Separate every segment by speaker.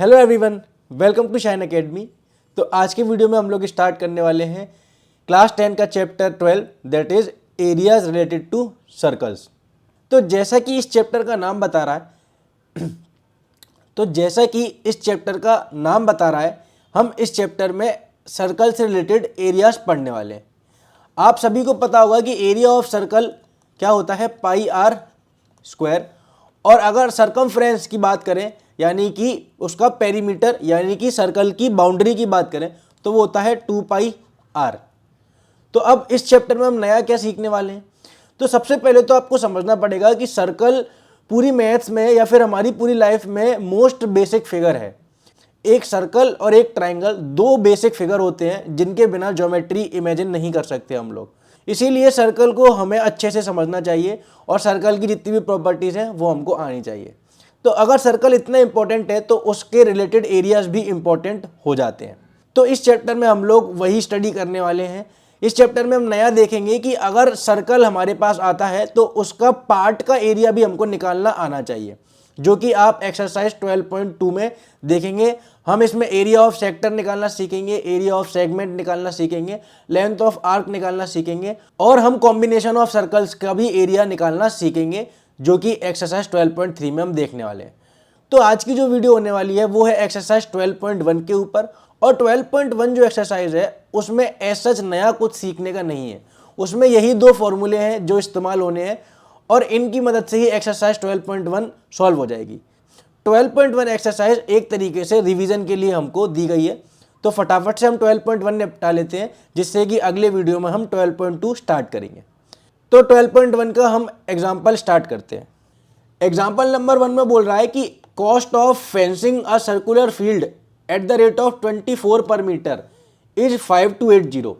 Speaker 1: Hello everyone, welcome to Shine Academy. तो आज के वीडियो में हम लोग स्टार्ट करने वाले हैं क्लास 10 का chapter 12 that is areas related to circles. तो जैसा कि इस चैप्टर का नाम बता रहा है हम इस चैप्टर में सर्कल से रिलेटेड एरियाज पढ़ने वाले हैं। आप सभी को पता होगा कि एरिया ऑफ सर्कल क्या होता है, पाई आर स्क्वायर। और अगर सरकमफ्रेंस की बात करें यानी कि उसका पेरीमीटर यानी कि सर्कल की बाउंड्री की बात करें तो वो होता है 2 पाई आर। तो अब इस चैप्टर में हम नया क्या सीखने वाले हैं, तो सबसे पहले तो आपको समझना पड़ेगा कि सर्कल पूरी मैथ्स में या फिर हमारी पूरी लाइफ में मोस्ट बेसिक फिगर है। एक सर्कल और एक ट्राइंगल दो बेसिक फिगर होते हैं जिनके बिना ज्योमेट्री इमेजिन नहीं कर सकते हम लोग। इसीलिए सर्कल को हमें अच्छे से समझना चाहिए और सर्कल की जितनी भी प्रॉपर्टीज़ हैं वो हमको आनी चाहिए। तो अगर सर्कल इतना इंपॉर्टेंट है तो उसके रिलेटेड एरियाज भी इंपॉर्टेंट हो जाते हैं। तो इस चैप्टर में हम लोग वही स्टडी करने वाले हैं। इस चैप्टर में हम नया देखेंगे कि अगर सर्कल हमारे पास आता है तो उसका पार्ट का एरिया भी हमको निकालना आना चाहिए, जो कि आप एक्सरसाइज 12.2 में देखेंगे। हम इसमें एरिया ऑफ सेक्टर निकालना सीखेंगे, एरिया ऑफ सेगमेंट निकालना सीखेंगे, लेंथ ऑफ आर्क निकालना सीखेंगे और हम कॉम्बिनेशन ऑफ सर्कल्स का भी एरिया निकालना सीखेंगे, जो कि एक्सरसाइज 12.3 में हम देखने वाले हैं। तो आज की जो वीडियो होने वाली है वो है एक्सरसाइज 12.1 के ऊपर। और 12.1 जो एक्सरसाइज है उसमें ऐसा नया कुछ सीखने का नहीं है, उसमें यही दो फॉर्मूले हैं जो इस्तेमाल होने हैं और इनकी मदद से ही एक्सरसाइज 12.1 सॉल्व हो जाएगी। 12.1 एक्सरसाइज एक तरीके से रिवीजन के लिए हमको दी गई है। तो फटाफट से हम 12.1 निपटा लेते हैं, जिससे कि अगले वीडियो में हम 12.2 स्टार्ट करेंगे। तो 12.1 का हम एग्जाम्पल स्टार्ट करते हैं। एग्जाम्पल नंबर 1 में बोल रहा है कि cost of fencing a circular field at the rate of 24 पर मीटर इज 5280।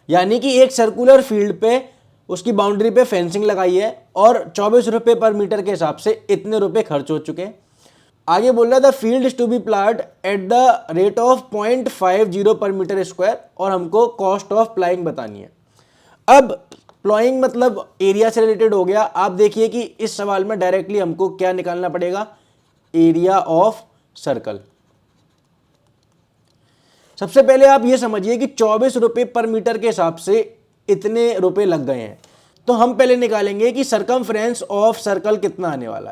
Speaker 1: यानी कि एक सर्कुलर फील्ड पे उसकी बाउंड्री पे फेंसिंग लगाई है और 24 रुपये पर मीटर के हिसाब से इतने रुपए खर्च हो चुके हैं। आगे बोल रहा है the field is to be applied at the rate of 0.50 पर मीटर स्क्वायर और हमको कॉस्ट ऑफ प्लाइंग बतानी है। अब प्लॉइंग मतलब एरिया से रिलेटेड हो गया। आप देखिए कि इस सवाल में डायरेक्टली हमको क्या निकालना पड़ेगा, एरिया ऑफ सर्कल। सबसे पहले आप ये समझिए कि 24 रुपये पर मीटर के हिसाब से इतने रुपए लग गए हैं। तो हम पहले निकालेंगे कि सरकमफ्रेंस ऑफ सर्कल कितना आने वाला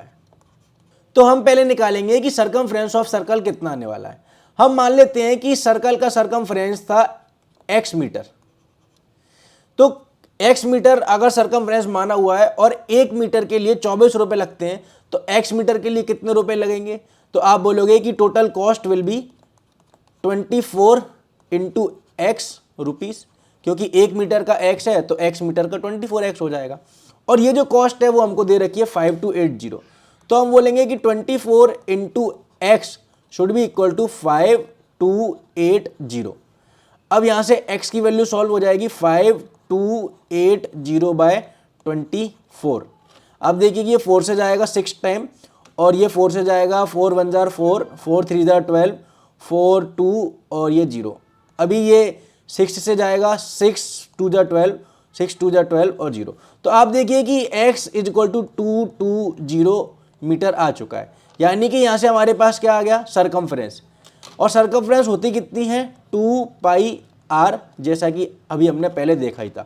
Speaker 1: है। हम मान लेते हैं कि सर्कल का सरकमफ्रेंस था x मीटर। तो x मीटर अगर सरकमफ्रेंस माना हुआ है और 1 मीटर के लिए 24 रुपए लगते हैं तो x मीटर के लिए कितने रुपए लगेंगे। तो आप बोलोगे कि total cost will be 24 into x rupees, क्योंकि 1 मीटर का x है तो x मीटर का 24x हो जाएगा। और ये जो कॉस्ट है वो हमको दे रखी है 5280। तो हम बोलेंगे कि 24 into x should be equal to 5280। अब यहाँ से x की वैल्यू सॉल्व हो जाएगी 5280 बाय 24। अब देखिए कि ये 4 से जाएगा 6 टाइम और ये 4 से जाएगा 4 1 जार 4, 4 3 जार 12, 4 2 और ये 0। अभी ये 6 से जाएगा 6 2 जार 12, 6 2 जार 12 और 0। तो आप देखिए कि x is equal to 220 metre आ चुका है। यानी कि यहाँ से हमारे पास क्या आ गया, सरकमफ्रेंस। और सरकमफ्रेंस होती कितनी है, 2 पाई आर, जैसा कि अभी हमने पहले देखा ही था।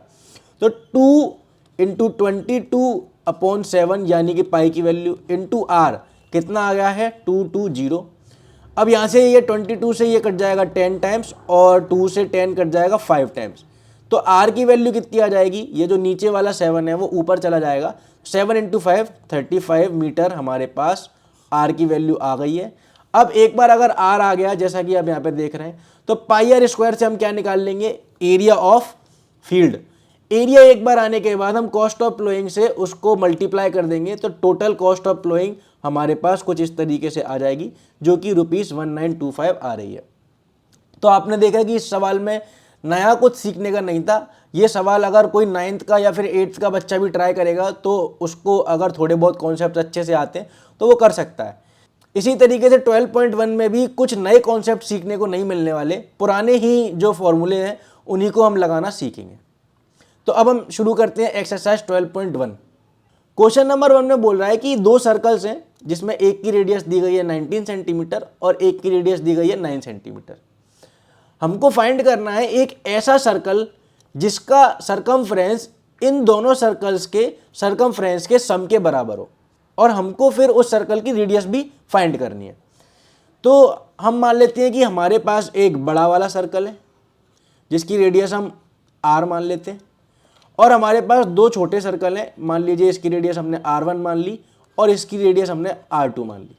Speaker 1: तो 2 इंटू 22/7 यानी कि पाई की वैल्यू इंटू आर कितना आ गया है 220। अब यहाँ से ये 22 से ये कट जाएगा 10 टाइम्स और 2 से 10 कट जाएगा 5 टाइम्स। तो आर की वैल्यू कितनी आ जाएगी, ये जो नीचे वाला 7 है वो ऊपर चला जाएगा। 7 इंटू 5 35 मीटर हमारे पास आर की वैल्यू आ गई है। अब एक बार अगर आर आ गया जैसा कि आप यहाँ पे देख रहे हैं तो पाई आर स्क्वायर से हम क्या निकाल लेंगे, एरिया ऑफ फील्ड। एरिया एक बार आने के बाद हम कॉस्ट ऑफ प्लोइंग से उसको मल्टीप्लाई कर देंगे तो टोटल कॉस्ट ऑफ प्लोइंग हमारे पास कुछ इस तरीके से आ जाएगी, जो कि ₹1925 आ रही है। तो आपने देखा कि इस सवाल में नया कुछ सीखने का नहीं था। ये सवाल अगर कोई 9th का या फिर 8th का बच्चा भी ट्राई करेगा तो उसको अगर थोड़े बहुत कॉन्सेप्ट अच्छे से आते हैं तो वो कर सकता है। इसी तरीके से 12.1 में भी कुछ नए कॉन्सेप्ट सीखने को नहीं मिलने वाले, पुराने ही जो फॉर्मूले हैं उन्हीं को हम लगाना सीखेंगे। तो अब हम शुरू करते हैं एक्सरसाइज 12.1। क्वेश्चन नंबर 1 में बोल रहा है कि दो सर्कल्स हैं जिसमें एक की रेडियस दी गई है 19 सेंटीमीटर और एक की रेडियस दी गई है 9 सेंटीमीटर। हमको फाइंड करना है एक ऐसा सर्कल जिसका सरकमफ्रेंस इन दोनों सर्कल्स के सरकमफ्रेंस के सम के बराबर हो, और हमको फिर उस सर्कल की रेडियस भी फाइंड करनी है। तो हम मान लेते हैं कि हमारे पास एक बड़ा वाला सर्कल है जिसकी रेडियस हम r मान लेते हैं, और हमारे पास दो छोटे सर्कल हैं, मान लीजिए इसकी रेडियस हमने r1 मान ली और इसकी रेडियस हमने r2 मान ली।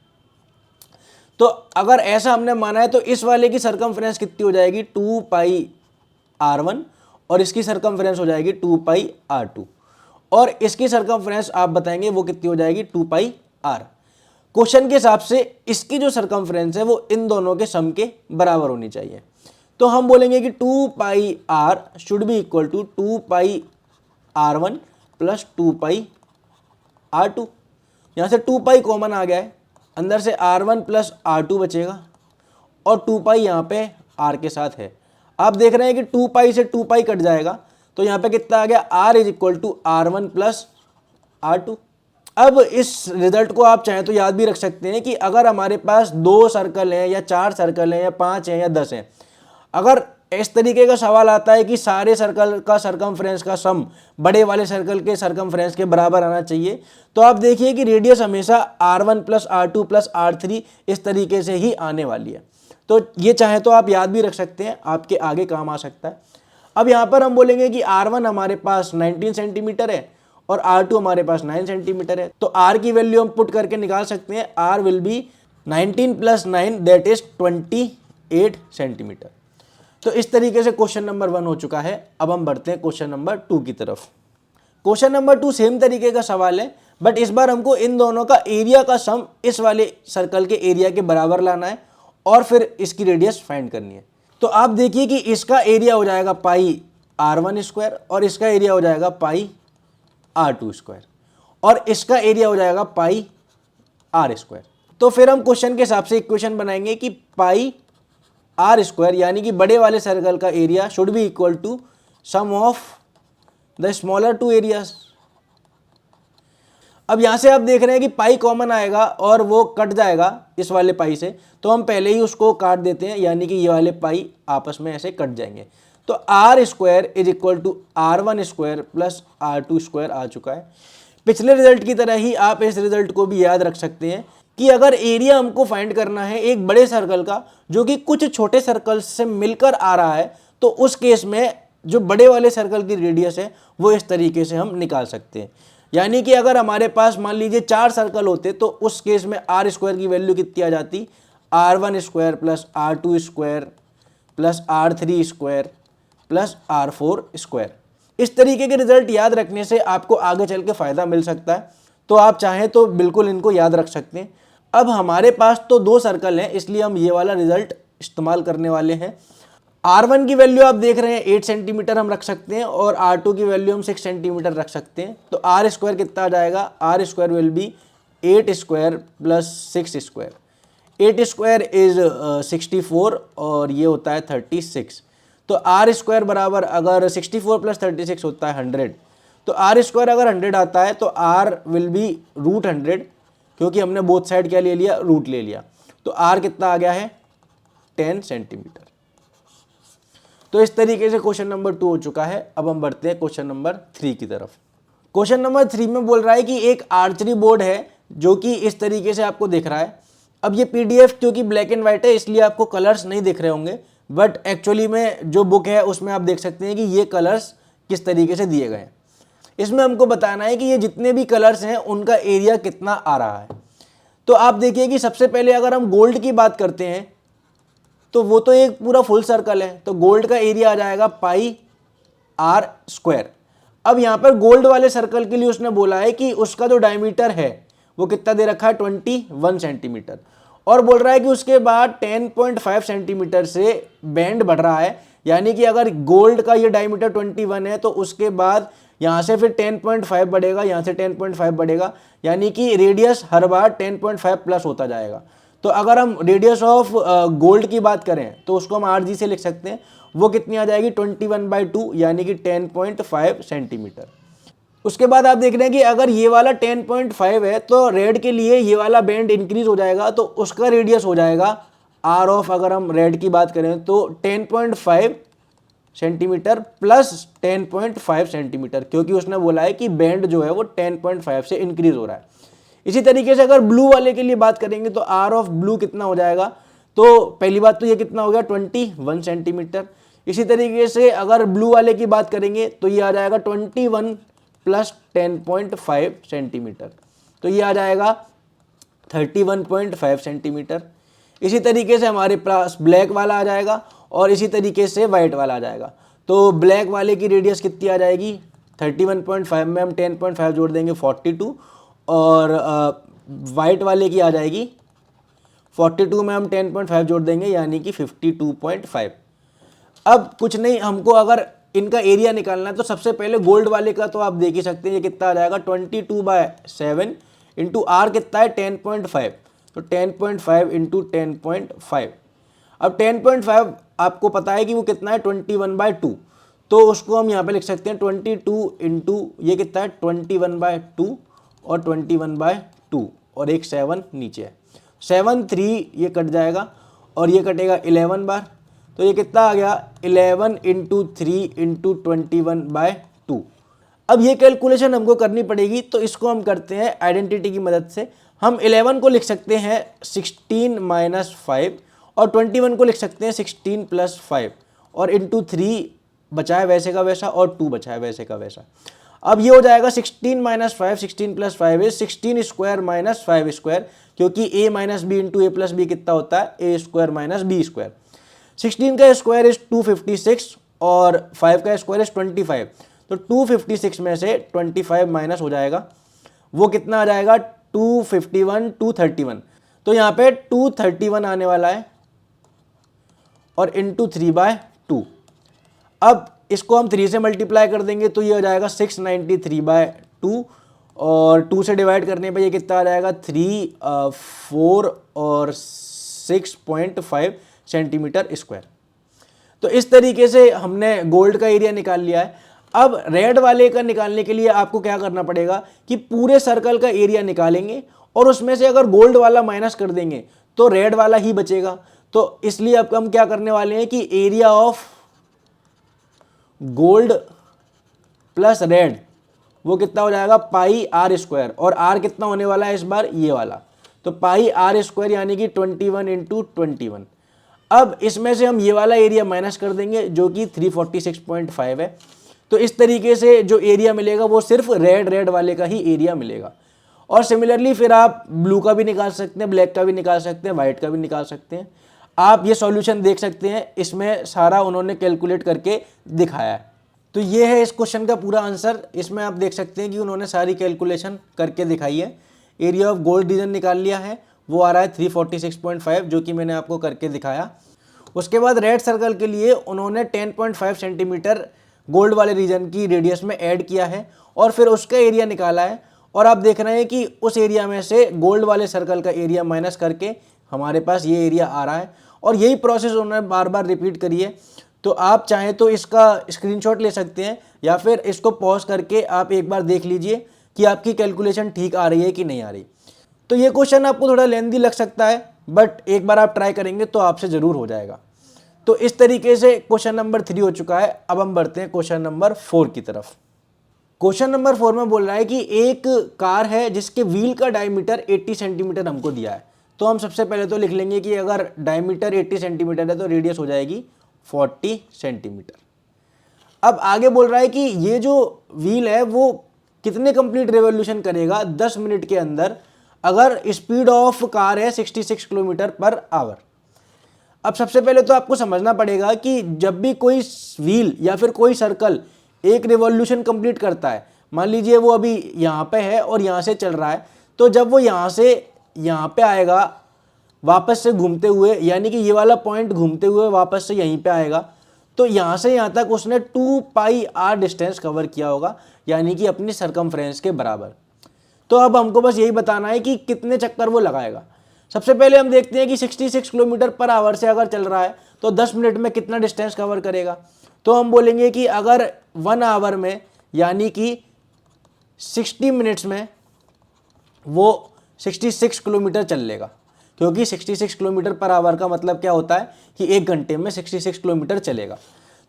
Speaker 1: तो अगर ऐसा हमने माना है तो इस वाले की सरकमफ्रेंस कितनी हो जाएगी 2 पाई r1 और इसकी सरकमफ्रेंस हो जाएगी 2 पाई r2, और इसकी सरकमफ्रेंस आप बताएंगे वो कितनी हो जाएगी 2 पाई r। क्वेश्चन के हिसाब से इसकी जो सरकमफ्रेंस है वो इन दोनों के सम के बराबर होनी चाहिए। तो हम बोलेंगे कि 2 pi r should be equal to 2 pi r1 plus 2 pi r2। यहाँ से 2 पाई कॉमन आ गया है, अंदर से r1 प्लस r2 बचेगा और 2 पाई यहाँ पे r के साथ है। आप देख रहे हैं कि 2 पाई से 2 पाई कट जाएगा, तो यहाँ पे कितना आ गया r is equal to r1 plus r2। अब इस रिजल्ट को आप चाहें तो याद भी रख सकते हैं कि अगर हमारे पास 2 सर्कल हैं या 4 सर्कल हैं या 5 हैं या 10 हैं, अगर इस तरीके का सवाल आता है कि सारे सर्कल का सरकमफ्रेंस का सम बड़े वाले सर्कल के सरकमफ्रेंस के बराबर आना चाहिए, तो आप देखिए कि रेडियस हमेशा r1 plus r2 plus r3 इस तरीके से ही आने वाली है। तो ये चाहे तो आप याद भी रख सकते हैं, आपके आगे काम आ सकता है। अब यहाँ पर हम बोलेंगे कि r1 हमारे पास 19 सेंटीमीटर है और r2 हमारे पास 9 सेंटीमीटर है, तो r की वैल्यू हम पुट करके निकाल सकते हैं। r will be 19 plus 9 that is 28 centimetre. तो इस तरीके से क्वेश्चन नंबर 1 हो चुका है। अब हम बढ़ते हैं क्वेश्चन नंबर 2 की तरफ। क्वेश्चन नंबर 2 सेम तरीके का सवाल है, बट इस बार हमको इन दोनों का एरिया का सम इस वाले सर्कल के एरिया के बराबर लाना है और फिर इसकी रेडियस फाइंड करनी है। तो आप देखिए कि इसका एरिया हो जाएगा पाई r1 स्क्वायर और इसका एरिया हो जाएगा पाई r2 स्क्वायर और इसका एरिया हो जाएगा पाई r स्क्वायर। तो फिर हम क्वेश्चन के हिसाब से इक्वेशन बनाएंगे कि पाई r स्क्वायर यानी कि बड़े वाले सर्कल का area should be equal to sum of the smaller two areas. अब यहां से आप देख रहे हैं कि पाई कॉमन आएगा और वो कट जाएगा इस वाले पाई से, तो हम पहले ही उसको काट देते हैं, यानी कि ये वाले पाई आपस में ऐसे कट जाएंगे। तो r square is equal to r1 square plus r2 square आ चुका है। पिछले रिजल्ट की तरह ही आप इस रिजल्ट को भी याद रख सकते हैं कि अगर एरिया हमको फाइंड करना है एक बड़े सर्कल का जो कि कुछ छोटे सर्कल से मिलकर आ रहा है, तो उस केस में जो बड़े वाले सर्कल की रेडियस है वो इस तरीके से हम निकाल सकते हैं। यानी कि अगर हमारे पास मान लीजिए 4 सर्कल होते तो उस केस में r स्क्वायर की वैल्यू कितनी आ जाती, r1 square plus r2 square plus r3 square plus r4 square. इस तरीके के रिजल्ट याद रखने से आपको आगे चल के फ़ायदा मिल सकता है, तो आप चाहें तो बिल्कुल इनको याद रख सकते हैं। अब हमारे पास तो 2 सर्कल हैं, इसलिए हम ये वाला रिजल्ट इस्तेमाल करने वाले हैं। r1 की वैल्यू आप देख रहे हैं 8 सेंटीमीटर हम रख सकते हैं और r2 की वैल्यू हम 6 सेंटीमीटर रख सकते हैं। तो r स्क्वायर कितना आ जाएगा, r square will be 8 square plus 6 square. 8 square is 64 और ये होता है 36। तो r स्क्वायर बराबर अगर 64 प्लस 36 होता है 100, तो r स्क्वायर अगर 100 आता है तो r विल बी रूट 100, क्योंकि हमने बोथ साइड क्या ले लिया, रूट ले लिया। तो r कितना आ गया है 10 सेंटीमीटर। तो इस तरीके से क्वेश्चन नंबर 2 हो चुका है। अब हम बढ़ते हैं क्वेश्चन नंबर 3 की तरफ। क्वेश्चन नंबर 3 में बोल रहा है कि एक आर्चरी बोर्ड है जो कि इस तरीके से आपको दिख रहा है। अब ये पीडीएफ क्योंकि ब्लैक एंड वाइट है इसलिए आपको कलर्स नहीं दिख रहे होंगे, बट एक्चुअली में जो बुक है उसमें आप देख सकते हैं कि ये कलर्स किस तरीके से दिए गए हैं। इसमें हमको बताना है कि ये जितने भी कलर्स हैं उनका एरिया कितना आ रहा है। तो आप देखिए कि सबसे पहले अगर हम गोल्ड की बात करते हैं तो वो तो एक पूरा फुल सर्कल है, तो गोल्ड का एरिया आ जाएगा पाई r स्क्वायर। अब यहाँ पर गोल्ड वाले सर्कल के लिए उसने बोला है कि उसका जो डायमीटर है वो कितना दे रखा है 21 सेंटीमीटर, और बोल रहा है कि उसके बाद 10.5 सेंटीमीटर से बैंड बढ़ रहा है। यानी कि अगर गोल्ड का ये डायमीटर 21 है तो उसके बाद यहाँ से फिर 10.5 बढ़ेगा, यहाँ से 10.5 बढ़ेगा, यानी कि रेडियस हर बार 10.5 प्लस होता जाएगा। तो अगर हम रेडियस ऑफ गोल्ड की बात करें तो उसको हम RG से लिख सकते हैं, वो कितनी आ जाएगी 21/2 यानी कि 10.5 सेंटीमीटर। उसके बाद आप देख रहे हैं कि अगर ये वाला 10.5 है तो रेड के लिए ये वाला बैंड इंक्रीज हो जाएगा, तो उसका रेडियस हो जाएगा आर ऑफ, अगर हम रेड की बात करें तो 10.5 सेंटीमीटर प्लस 10.5 सेंटीमीटर, क्योंकि उसने बोला है कि बैंड जो है वो 10.5 से इंक्रीज हो रहा है। इसी तरीके से अगर ब्लू वाले के लिए बात करेंगे तो आर ऑफ ब्लू कितना हो जाएगा, तो पहली बात तो ये कितना हो गया 21 सेंटीमीटर। इसी तरीके से अगर ब्लू वाले की बात करेंगे तो ये आ जाएगा 21 प्लस 10.5 सेंटीमीटर, तो ये आ जाएगा 31.5 सेंटीमीटर। इसी तरीके से हमारे पास ब्लैक वाला आ जाएगा और इसी तरीके से वाइट वाला आ जाएगा। तो ब्लैक वाले की रेडियस कितनी आ जाएगी 31.5 में हम 10.5 जोड़ देंगे 42, और वाइट वाले की आ जाएगी 42 में हम 10.5 जोड़ देंगे यानी कि 52.5। अब कुछ नहीं, हमको अगर इनका एरिया निकालना है तो सबसे पहले गोल्ड वाले का तो आप देख ही सकते हैं ये कितना आ जाएगा 22/7 इंटू आर कितना है 10.5, तो 10.5 इंटू 10.5। अब 10.5 आपको पता है कि वो कितना है 21/2, तो उसको हम यहाँ पे लिख सकते हैं 22 इंटू ये कितना है 21/2 और 21/2 और एक 7 नीचे है, 7 3 ये कट जाएगा और ये कटेगा 11 बार, तो ये कितना आ गया 11 इंटू 3 इंटू 21/2। अब ये कैलकुलेशन हमको करनी पड़ेगी, तो इसको हम करते हैं आइडेंटिटी की मदद से। हम 11 को लिख सकते हैं 16 माइनस 5 और 21 को लिख सकते हैं 16 प्लस 5 और इंटू 3 बचा है वैसे का वैसा और 2 बचा है वैसे का वैसा। अब ये हो जाएगा 16 minus 5, 16 plus 5 is 16 square minus 5 square, क्योंकि a minus b into a plus b कितना होता है a square minus b square. 16 का स्क्वायर इज 256 और 5 का स्क्वायर इज 25, तो 256 में से 25 माइनस हो जाएगा, वो कितना आ जाएगा 251 231, तो यहाँ पे 231 आने वाला है और इंटू 3/2। अब इसको हम 3 से मल्टीप्लाई कर देंगे तो ये हो जाएगा 693/2 और 2 से डिवाइड करने पे ये कितना आ जाएगा 3 4 और 6.5 सेंटीमीटर स्क्वायर। तो इस तरीके से हमने गोल्ड का एरिया निकाल लिया है। अब रेड वाले का निकालने के लिए आपको क्या करना पड़ेगा कि पूरे सर्कल का एरिया निकालेंगे और उसमें से अगर गोल्ड वाला माइनस कर देंगे तो रेड वाला ही बचेगा। तो इसलिए अब हम क्या करने वाले हैं कि area of gold plus red वो कितना हो जाएगा पाई आर स्क्वायर, और आर कितना होने वाला है इस बार ये वाला, तो पाई आर स्क्वायर यानी कि 21 इंटू 21। अब इसमें से हम ये वाला एरिया माइनस कर देंगे जो कि 346.5 है, तो इस तरीके से जो एरिया मिलेगा वो सिर्फ रेड वाले का ही एरिया मिलेगा। और सिमिलरली फिर आप ब्लू का भी निकाल सकते हैं, ब्लैक का भी निकाल सकते हैं, वाइट का भी निकाल सकते हैं। आप ये सॉल्यूशन देख सकते हैं, इसमें सारा उन्होंने कैलकुलेट करके दिखाया है। तो ये है इस क्वेश्चन का पूरा आंसर। इसमें आप देख सकते हैं कि उन्होंने सारी कैलकुलेशन करके दिखाई है। एरिया ऑफ गोल्ड रीजन निकाल लिया है, वो आ रहा है 346.5 जो कि मैंने आपको करके दिखाया। उसके बाद रेड सर्कल के लिए उन्होंने 10.5 सेंटीमीटर गोल्ड वाले रीजन की रेडियस में ऐड किया है और फिर उसका एरिया निकाला है। और आप देख रहे हैं कि उस एरिया में से गोल्ड वाले सर्कल का एरिया माइनस करके हमारे पास ये एरिया आ रहा है, और यही प्रोसेस उन्होंने बार बार रिपीट करी है। तो आप चाहें तो इसका स्क्रीनशॉट ले सकते हैं या फिर इसको पॉज करके आप एक बार देख लीजिए कि आपकी कैलकुलेशन ठीक आ रही है कि नहीं आ रही। तो ये क्वेश्चन आपको थोड़ा लेंथी लग सकता है, बट एक बार आप ट्राई करेंगे तो आपसे ज़रूर हो जाएगा। तो इस तरीके से क्वेश्चन नंबर 3 हो चुका है। अब हम बढ़ते हैं क्वेश्चन नंबर 4 की तरफ। क्वेश्चन नंबर 4 में बोल रहा है कि एक कार है जिसके व्हील का डायमीटर 80 सेंटीमीटर हमको दिया है। तो हम सबसे पहले तो लिख लेंगे कि अगर डायमीटर 80 सेंटीमीटर है तो रेडियस हो जाएगी 40 सेंटीमीटर। अब आगे बोल रहा है कि ये जो व्हील है वो कितने कंप्लीट रेवोल्यूशन करेगा 10 मिनट के अंदर अगर स्पीड ऑफ कार है 66 किलोमीटर पर आवर। अब सबसे पहले तो आपको समझना पड़ेगा कि जब भी कोई व्हील या फिर कोई सर्कल एक रिवॉल्यूशन कंप्लीट करता है, मान लीजिए वो अभी यहाँ पे है और यहाँ से चल रहा है, तो जब वो यहाँ से यहाँ पे आएगा वापस से घूमते हुए, यानी कि ये वाला पॉइंट घूमते हुए वापस से यहीं पे आएगा, तो यहाँ से यहाँ तक उसने 2 पाई आर डिस्टेंस कवर किया होगा, यानी कि अपनी सरकमफ्रेंस के बराबर। तो अब हमको बस यही बताना है कि कितने चक्कर वो लगाएगा। सबसे पहले हम देखते हैं कि 66 किलोमीटर पर आवर से अगर चल रहा है तो 10 मिनट में कितना डिस्टेंस कवर करेगा। तो हम बोलेंगे कि अगर 1 आवर में यानी कि 60 मिनट्स में वो 66 किलोमीटर चल लेगा, क्योंकि 66 किलोमीटर पर आवर का मतलब क्या होता है कि 1 घंटे में 66 किलोमीटर चलेगा।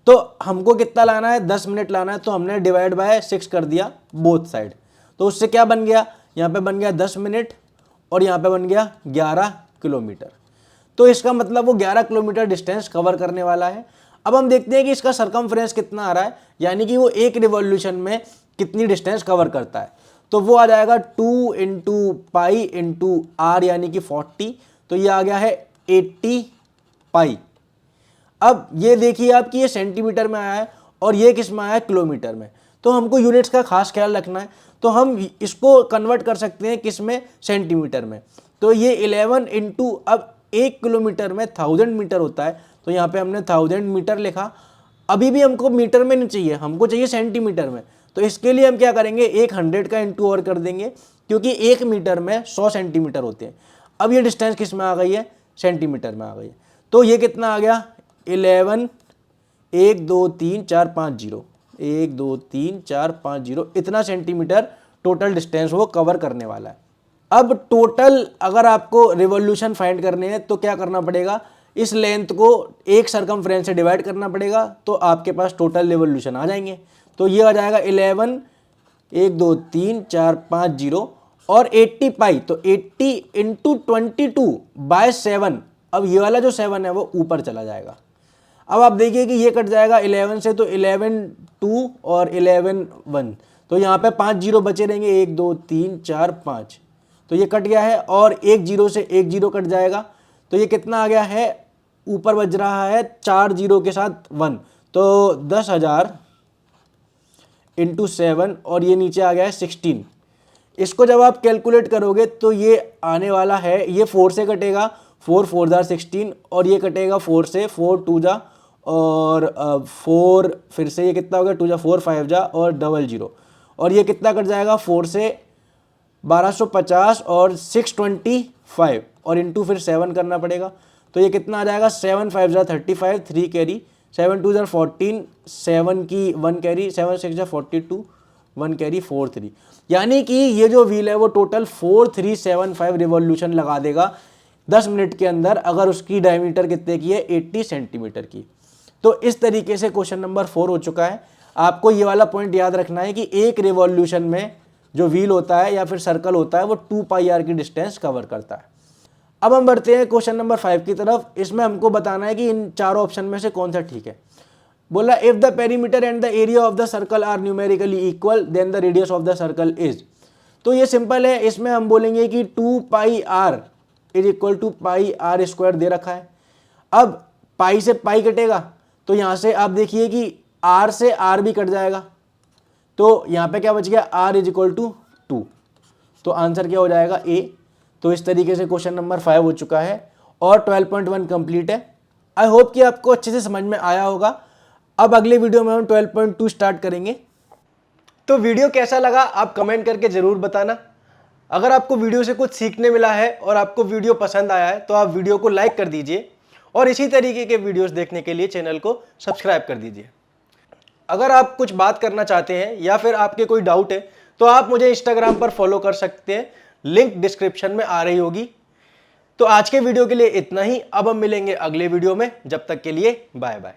Speaker 1: तो हमको कितना लाना है, 10 मिनट लाना है, तो हमने डिवाइड बाय 6 कर दिया बोथ साइड। तो उससे क्या बन गया, यहाँ पे बन गया 10 मिनट और यहाँ पे बन गया 11 किलोमीटर। तो इसका मतलब वो 11 किलोमीटर डिस्टेंस कवर करने वाला है। अब हम देखते हैं कि इसका सरकमफ्रेंस कितना आ रहा है, यानी कि वो एक रिवॉल्यूशन में कितनी डिस्टेंस कवर करता है। तो वो आ जाएगा 2 इंटू पाई इंटू आर यानी कि 40, तो ये आ गया है 80 पाई। अब ये देखिए आप कि ये सेंटीमीटर में आया है और ये किस में आया है, किलोमीटर में। तो हमको यूनिट्स का खास ख्याल रखना है, तो हम इसको कन्वर्ट कर सकते हैं किस में, सेंटीमीटर में। तो ये 11 इंटू, अब 1 किलोमीटर में 1000 मीटर होता है, तो यहाँ पे हमने 1000 मीटर लिखा। अभी भी हमको मीटर में नहीं चाहिए, हमको चाहिए सेंटीमीटर में। तो इसके लिए हम क्या करेंगे, 100 का इंटू और कर देंगे, क्योंकि 1 मीटर में 100 सेंटीमीटर होते हैं। अब ये डिस्टेंस किस में आ गई है, सेंटीमीटर में आ गई है। तो ये कितना आ गया, 11 1 2 3 4 5 0 1 2 3 4 5 0 इतना सेंटीमीटर टोटल डिस्टेंस वो कवर करने वाला है। अब टोटल अगर आपको रिवॉल्यूशन फाइंड करने हैं तो क्या करना पड़ेगा, इस लेंथ को एक सरकमफ्रेंस से डिवाइड करना पड़ेगा, तो आपके पास टोटल रिवॉल्यूशन आ जाएंगे। तो ये आ जाएगा 11 1 2 3 4 5 0 और 80 पाई, तो 80 इंटू 22 बाय 7। अब ये वाला जो 7 है वो ऊपर चला जाएगा। अब आप देखिए कि ये कट जाएगा 11 से, तो 11 2 और 11 1, तो यहाँ पे 5 जीरो बचे रहेंगे, 1 2 3 4 5, तो ये कट गया है। और 1 जीरो से 1 जीरो कट जाएगा, तो ये कितना आ गया है, ऊपर बज रहा है 4 जीरो के साथ 1, तो 10,000 इंटू 7 और ये नीचे आ गया है 16। इसको जब आप कैलकुलेट करोगे तो ये आने वाला है, ये 4 से कटेगा, 4 4 जार 16 और ये कटेगा 4 से, 4 2 जा और 4 फिर से ये कितना हो गया, 2 जा 4 5 जा और 00 और ये कितना कट जाएगा, 4 से 1250 और 625 और इंटू फिर 7 करना पड़ेगा। तो ये कितना आ जाएगा, 7 5 जा 35, 3 कैरी, 7 2 जा 14, 7 की 1 कैरी, 7 6 जा 42, 1 कैरी 4 3, यानी कि ये जो व्हील है वो टोटल 4375 रिवॉल्यूशन लगा देगा 10 मिनट के अंदर, अगर उसकी डायमीटर कितने की है, 80 सेंटीमीटर की। तो इस तरीके से क्वेश्चन नंबर 4 हो चुका है। आपको ये वाला पॉइंट याद रखना है कि एक रिवॉल्यूशन में जो व्हील होता है या फिर सर्कल होता है वो 2 पाई आर की डिस्टेंस कवर करता है। अब हम बढ़ते हैं क्वेश्चन नंबर 5 की तरफ। इसमें हमको बताना है कि इन चारों ऑप्शन में से कौन सा ठीक है। बोला if the perimeter and the area of the circle are numerically equal then the radius of the circle is. तो ये सिंपल है, इसमें हम बोलेंगे कि 2 pi r is equal to pi r square दे रखा है। अब पाई से पाई कटेगा, तो यहां से आप देखिए कि आर से आर भी कट जाएगा, तो यहां पे क्या बच गया, आर इज इक्वल टू 2, तो आंसर क्या हो जाएगा, ए। तो इस तरीके से क्वेश्चन नंबर 5 हो चुका है और 12.1 कंप्लीट है। आई होप कि आपको अच्छे से समझ में आया होगा। अब अगले वीडियो में हम 12.2 स्टार्ट करेंगे। तो वीडियो कैसा लगा आप कमेंट करके जरूर बताना। अगर आपको वीडियो से कुछ सीखने मिला है और आपको वीडियो पसंद आया है तो आप वीडियो को लाइक कर दीजिए और इसी तरीके के वीडियोस देखने के लिए चैनल को सब्सक्राइब कर दीजिए। अगर आप कुछ बात करना चाहते हैं या फिर आपके कोई डाउट है तो आप मुझे इंस्टाग्राम पर फॉलो कर सकते हैं, लिंक डिस्क्रिप्शन में आ रही होगी। तो आज के वीडियो के लिए इतना ही। अब हम मिलेंगे अगले वीडियो में, जब तक के लिए बाय बाय।